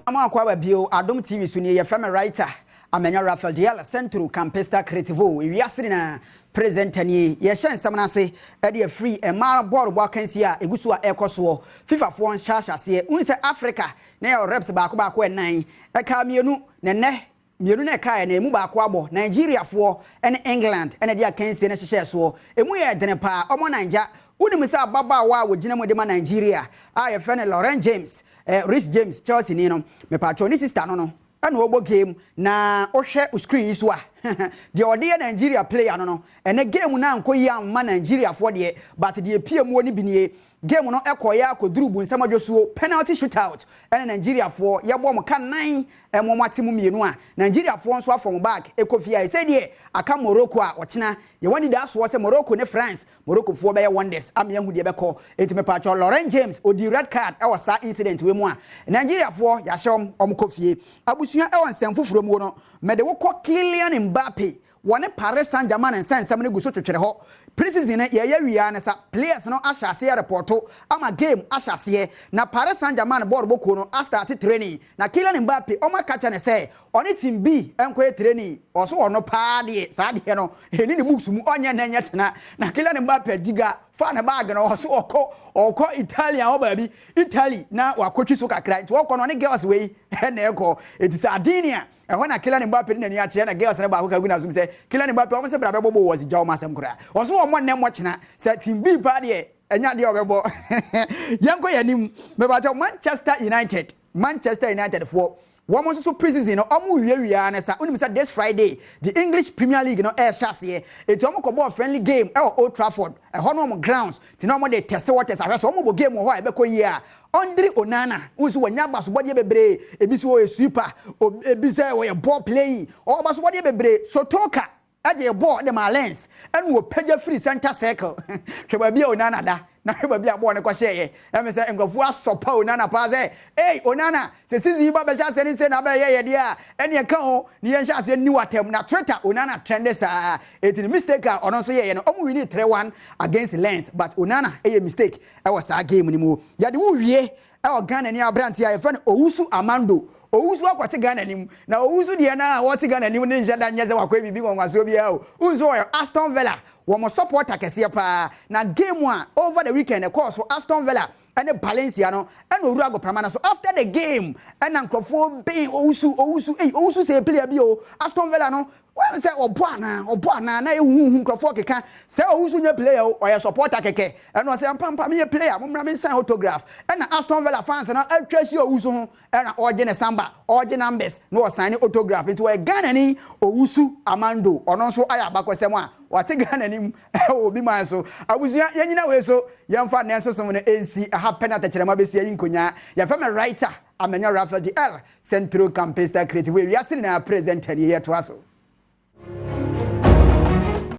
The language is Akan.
ama kwa bio Adom TV so ne ye fam writer amenya Rafael Diala Central Campesta Creativo ewiase na presenter ni ye hyen na se e de free e ma board bo kansi a egusu a ekoso FIFA fo nhyahase unse Africa na ye reps baako enan e ka mienu ne mienu na ka na emu baako abo Nigeria fo ene England ene de akansi na hyehye so emu ye dene pa omo Naija unimisa baba wa wogina mu de ma Nigeria a ye fene Lauren James Rhys James Chelsea ni no me patro ni sister no ana obo game na ohwe screen so a de ode Nigeria player no ene game na ankoyi amma Nigeria fo de but de pie mu oni binie game no ekoya akoduru bu nsama dwosuo penalty shootout ene Nigeria fo ye bom ka nan emomatimu mienu a Nigeria fo nso afom back ekofia e say de aka Morocco a ochina ye wani da so se Morocco ne France Morocco fo be ye wonders am ye hu de beko etime pacho Lauren James odi red card e was sa incident we mu a Nigeria fo ya hyom omkofie abusua e won sem foforo mu no mede wo ko Kylian Mbappe wone Paris Saint-Germain nsensem ne guso twetwere ho preseason ye ya wia ne sa players no ahyase reporto ama game ahyase na Paris Saint-Germain board boko no a start training na Kylian Mbappe o maka ne say oni team B enkoye training oso ono pa de sa de no eni ne books mu onye na nya tena na Kylian Mbappe giga fa na bag no oso okọ Italian o baabi Italy na wakotwi so kakra to okọ no ne girls we na eko etisa Adinia when a Kylian Mbappe ni na chia na girls na ba ko kagu na zum say Kylian Mbappe o se bra be bobo was jaw masem kura oso o mo nem watchina say team B pa de enya de obebo yanko yanim me ba Manchester United for one month so preseason no omu wiawia na sa unim say this Friday the English Premier League no air chase it omo ko ball friendly game e Old Trafford e hono omo grounds ti no omo dey test waters ahwe so omo bo game ho e be ko yi a Andre Onana unso wanya baso body bebre ebi so e super ebi say we ball playing o baso body bebre so toka aje ball de ma lens and wo page free center circle hwe bia Onana da na hwe bia ball ne ko share e me say engofu asopa Onana pa say hey Onana se sizi ba be sha se ni se na ba ye de a ene ka ho ni ye sha se ni watem na Twitter Onana trend sa it is mistake a ono so ye no omu win 3-1 against Lens but Onana e mistake e was a game ni mu ya de wo wie e Ghana ni abranti a ye fa Owusu Amando Owusu akwate Ghana nim na Owusu de na wote Ghana nim ne njada nyeze wakwa bibi nwanwaso bia o unzo Aston Villa wo supporter kese pa na game one over the weekend e course Aston Villa and Valencia no and Urago Pramana so after the game and Ankrofo be Owusu say player bi o Aston Villa no when say oboana na ehu Nkrofo keka say Owusu nya player or your supporter keke and say pampa me player mo me sign autograph and Aston Villa fans na atwa shi Owusu ho and oje ne samba oje numbers no sign autograph into a Ghana ni Owusu Amando ono so aya bakosem a wate Ghana nim obi man so abusua yanyina we so yemfa nenso so ne NC aha penalty kyerema besi ayi nkonya ya fam writer amenya Rafael Diala Central Campesta Creative we are still na presenter here to us.